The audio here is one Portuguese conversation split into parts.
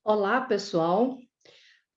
Olá, pessoal.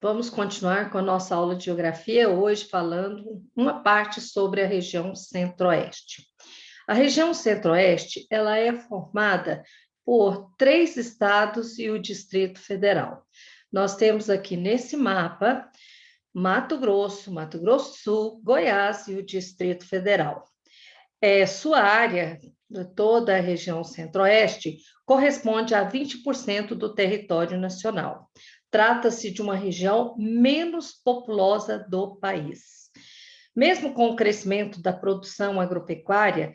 Vamos continuar com a nossa aula de geografia, hoje falando uma parte sobre a região Centro-Oeste. A região Centro-Oeste, ela é formada por 3 estados e o Distrito Federal. Nós temos aqui nesse mapa Mato Grosso, Mato Grosso do Sul, Goiás e o Distrito Federal. Sua área, de toda a região Centro-Oeste, corresponde a 20% do território nacional. Trata-se de uma região menos populosa do país. Mesmo com o crescimento da produção agropecuária,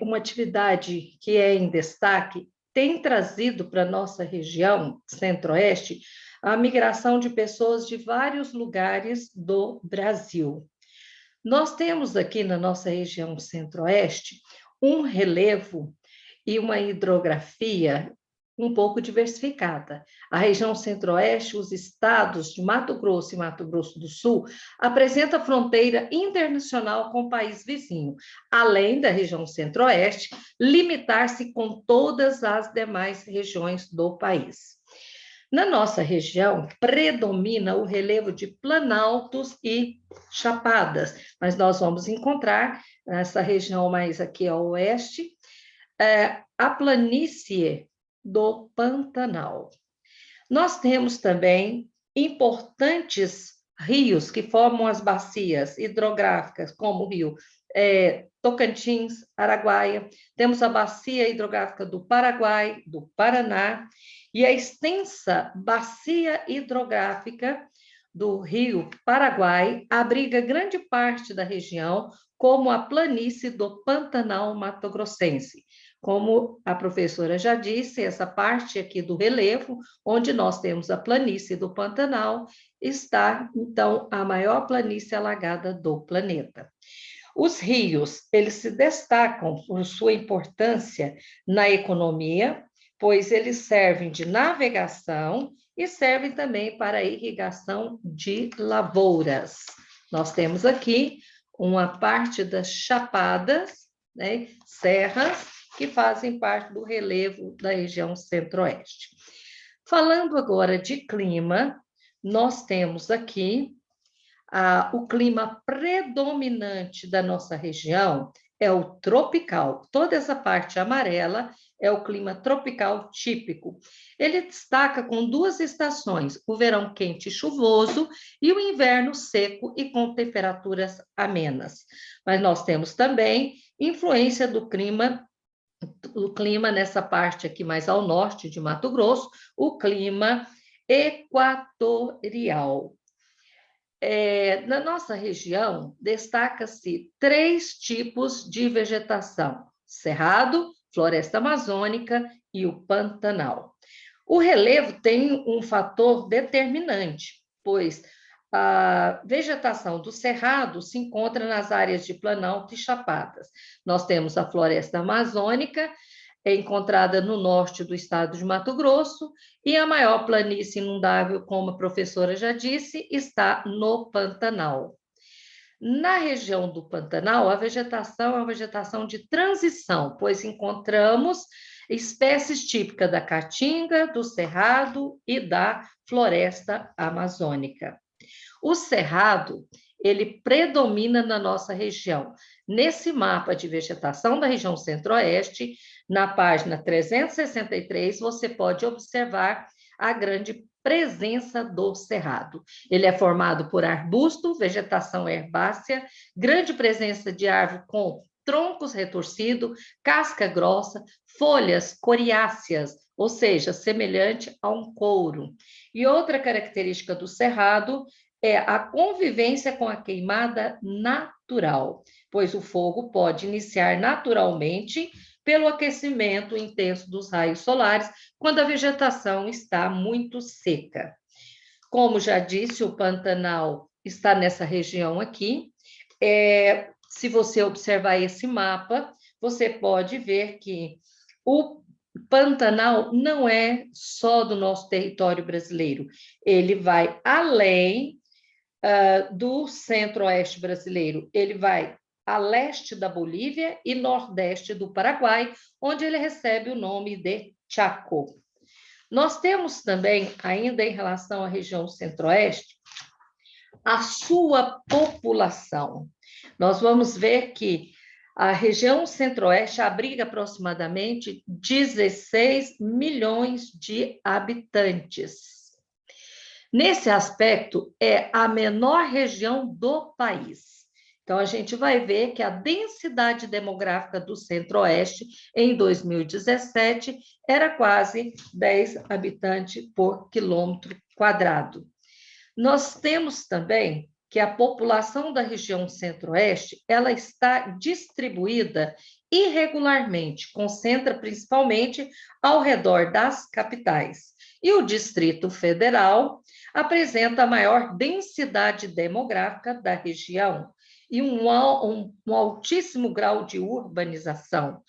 uma atividade que é em destaque tem trazido para a nossa região Centro-Oeste a migração de pessoas de vários lugares do Brasil. Nós temos aqui na nossa região Centro-Oeste um relevo e uma hidrografia um pouco diversificada. A região Centro-Oeste, os estados de Mato Grosso e Mato Grosso do Sul, apresenta fronteira internacional com o país vizinho, além da região Centro-Oeste limitar-se com todas as demais regiões do país. Na nossa região, predomina o relevo de planaltos e chapadas, mas nós vamos encontrar nessa região mais aqui ao oeste, a planície do Pantanal. Nós temos também importantes rios que formam as bacias hidrográficas, como o rio Tocantins, Araguaia, temos a bacia hidrográfica do Paraguai, do Paraná, e a extensa bacia hidrográfica do rio Paraguai abriga grande parte da região, como a planície do Pantanal Mato-Grossense. Como a professora já disse, essa parte aqui do relevo, onde nós temos a planície do Pantanal, está, então, a maior planície alagada do planeta. Os rios, eles se destacam por sua importância na economia, pois eles servem de navegação e servem também para a irrigação de lavouras. Nós temos aqui uma parte das chapadas, né, serras, que fazem parte do relevo da região Centro-Oeste. Falando agora de clima, nós temos aqui o clima predominante da nossa região é o tropical. Toda essa parte amarela é o clima tropical típico. Ele destaca com 2 estações, o verão quente e chuvoso e o inverno seco e com temperaturas amenas. Mas nós temos também influência do clima nessa parte aqui mais ao norte de Mato Grosso, o clima equatorial. Na nossa região, destaca-se 3 tipos de vegetação: cerrado, floresta amazônica e o pantanal. O relevo tem um fator determinante, pois a vegetação do cerrado se encontra nas áreas de planalto e chapadas. Nós temos a floresta amazônica, encontrada no norte do estado de Mato Grosso, e a maior planície inundável, como a professora já disse, está no Pantanal. Na região do Pantanal, a vegetação é uma vegetação de transição, pois encontramos espécies típicas da caatinga, do cerrado e da floresta amazônica. O cerrado, ele predomina na nossa região. Nesse mapa de vegetação da região Centro-Oeste, na página 363, você pode observar a grande presença do cerrado. Ele é formado por arbusto, vegetação herbácea, grande presença de árvore com troncos retorcidos, casca grossa, folhas coriáceas, ou seja, semelhante a um couro. E outra característica do cerrado é a convivência com a queimada natural, pois o fogo pode iniciar naturalmente pelo aquecimento intenso dos raios solares, quando a vegetação está muito seca. Como já disse, o Pantanal está nessa região aqui. Se você observar esse mapa, você pode ver que o Pantanal não é só do nosso território brasileiro, ele vai além do centro-oeste brasileiro, ele vai a leste da Bolívia e nordeste do Paraguai, onde ele recebe o nome de Chaco. Nós temos também, ainda em relação à região centro-oeste, a sua população. Nós vamos ver que a região centro-oeste abriga aproximadamente 16 milhões de habitantes. Nesse aspecto, é a menor região do país. Então, a gente vai ver que a densidade demográfica do Centro-Oeste, em 2017, era quase 10 habitantes por quilômetro quadrado. Nós temos também que a população da região Centro-Oeste, ela está distribuída irregularmente, concentra principalmente ao redor das capitais. E o Distrito Federal apresenta a maior densidade demográfica da região e um altíssimo grau de urbanização.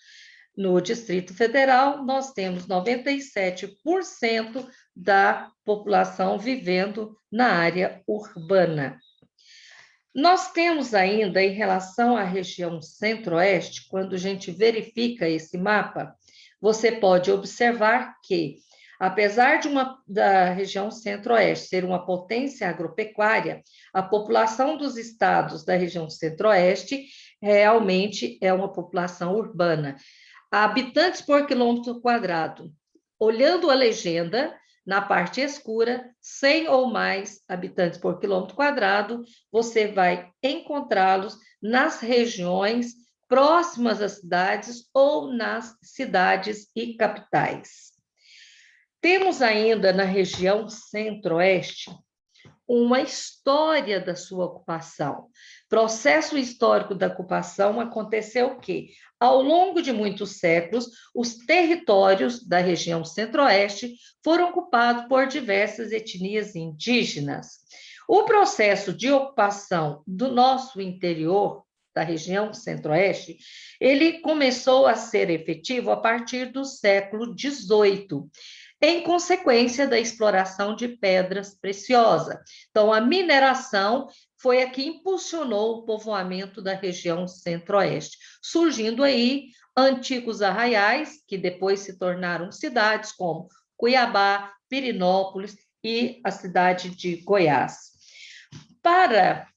No Distrito Federal, nós temos 97% da população vivendo na área urbana. Nós temos ainda, em relação à região centro-oeste, quando a gente verifica esse mapa, você pode observar que, apesar da região centro-oeste ser uma potência agropecuária, a população dos estados da região centro-oeste realmente é uma população urbana. Habitantes por quilômetro quadrado. Olhando a legenda, na parte escura, 100 ou mais habitantes por quilômetro quadrado, você vai encontrá-los nas regiões próximas às cidades ou nas cidades e capitais. Temos ainda na região centro-oeste uma história da sua ocupação. Processo histórico da ocupação aconteceu o quê? Ao longo de muitos séculos, os territórios da região centro-oeste foram ocupados por diversas etnias indígenas. O processo de ocupação do nosso interior, da região centro-oeste, ele começou a ser efetivo a partir do século XVIII, em consequência da exploração de pedras preciosas. Então, a mineração foi a que impulsionou o povoamento da região centro-oeste, surgindo aí antigos arraiais, que depois se tornaram cidades, como Cuiabá, Pirenópolis e a cidade de Goiás. Para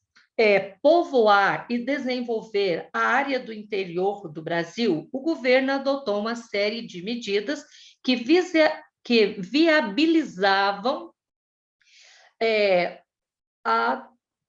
povoar e desenvolver a área do interior do Brasil, o governo adotou uma série de medidas que viabilizavam a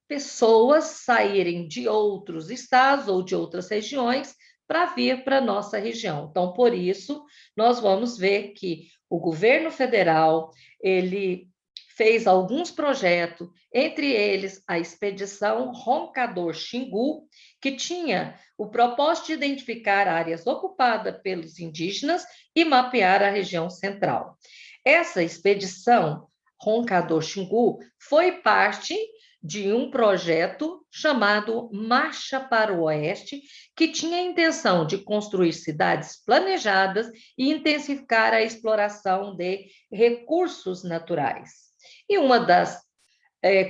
pessoas saírem de outros estados ou de outras regiões para vir para a nossa região. Então, por isso, nós vamos ver que o governo federal, ele fez alguns projetos, entre eles a expedição Roncador-Xingu, que tinha o propósito de identificar áreas ocupadas pelos indígenas e mapear a região central. Essa expedição Roncador-Xingu foi parte de um projeto chamado Marcha para o Oeste, que tinha a intenção de construir cidades planejadas e intensificar a exploração de recursos naturais. E uma das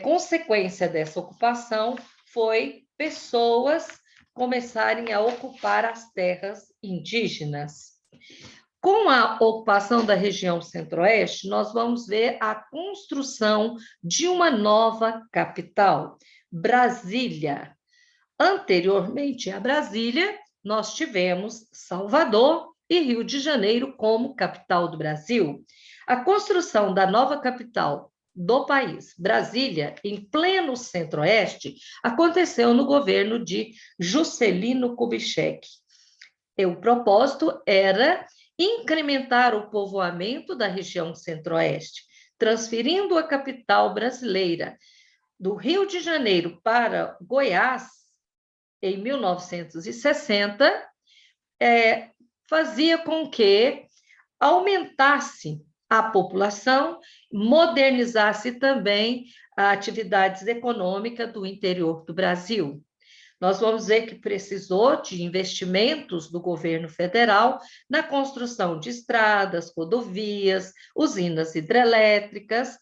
consequências dessa ocupação foi pessoas começarem a ocupar as terras indígenas. Com a ocupação da região centro-oeste, nós vamos ver a construção de uma nova capital, Brasília. Anteriormente a Brasília, nós tivemos Salvador e Rio de Janeiro como capital do Brasil. A construção da nova capital do país, Brasília, em pleno centro-oeste, aconteceu no governo de Juscelino Kubitschek. O propósito era incrementar o povoamento da região centro-oeste, transferindo a capital brasileira do Rio de Janeiro para Goiás, em 1960, fazia com que aumentasse a população, modernizasse também as atividades econômicas do interior do Brasil. Nós vamos ver que precisou de investimentos do governo federal na construção de estradas, rodovias, usinas hidrelétricas,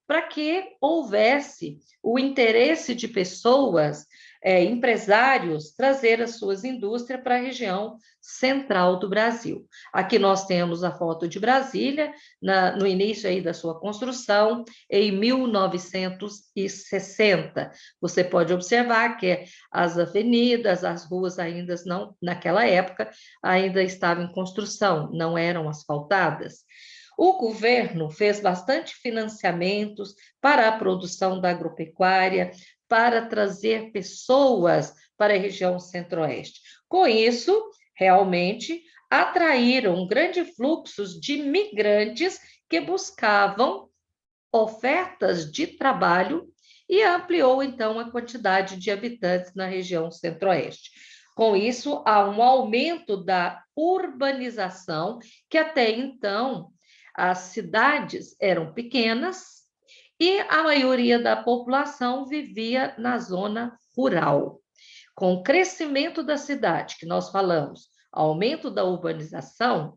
para que houvesse o interesse de pessoas, empresários, trazer as suas indústrias para a região central do Brasil. Aqui nós temos a foto de Brasília, no início aí da sua construção, em 1960. Você pode observar que as avenidas, as ruas ainda não, naquela época, ainda estavam em construção, não eram asfaltadas. O governo fez bastante financiamentos para a produção da agropecuária, para trazer pessoas para a região centro-oeste. Com isso, realmente atraíram grandes fluxos de migrantes que buscavam ofertas de trabalho e ampliou, então, a quantidade de habitantes na região centro-oeste. Com isso, há um aumento da urbanização, que até então as cidades eram pequenas e a maioria da população vivia na zona rural. Com o crescimento da cidade, que nós falamos, aumento da urbanização,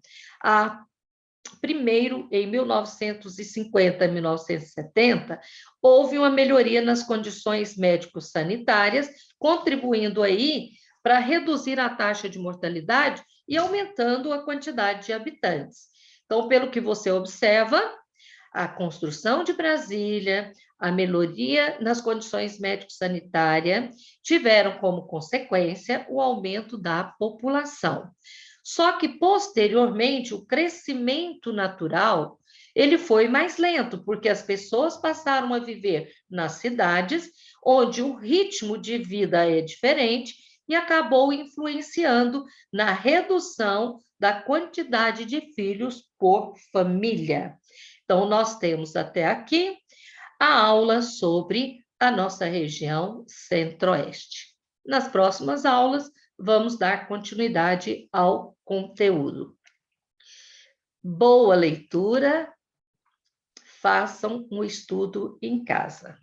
primeiro, em 1950 e 1970, houve uma melhoria nas condições médico-sanitárias, contribuindo aí para reduzir a taxa de mortalidade e aumentando a quantidade de habitantes. Então, pelo que você observa, a construção de Brasília, a melhoria nas condições médico-sanitárias tiveram como consequência o aumento da população. Só que, posteriormente, o crescimento natural ele foi mais lento, porque as pessoas passaram a viver nas cidades, onde o ritmo de vida é diferente, e acabou influenciando na redução da quantidade de filhos por família. Então, nós temos até aqui a aula sobre a nossa região centro-oeste. Nas próximas aulas, vamos dar continuidade ao conteúdo. Boa leitura, façam um estudo em casa.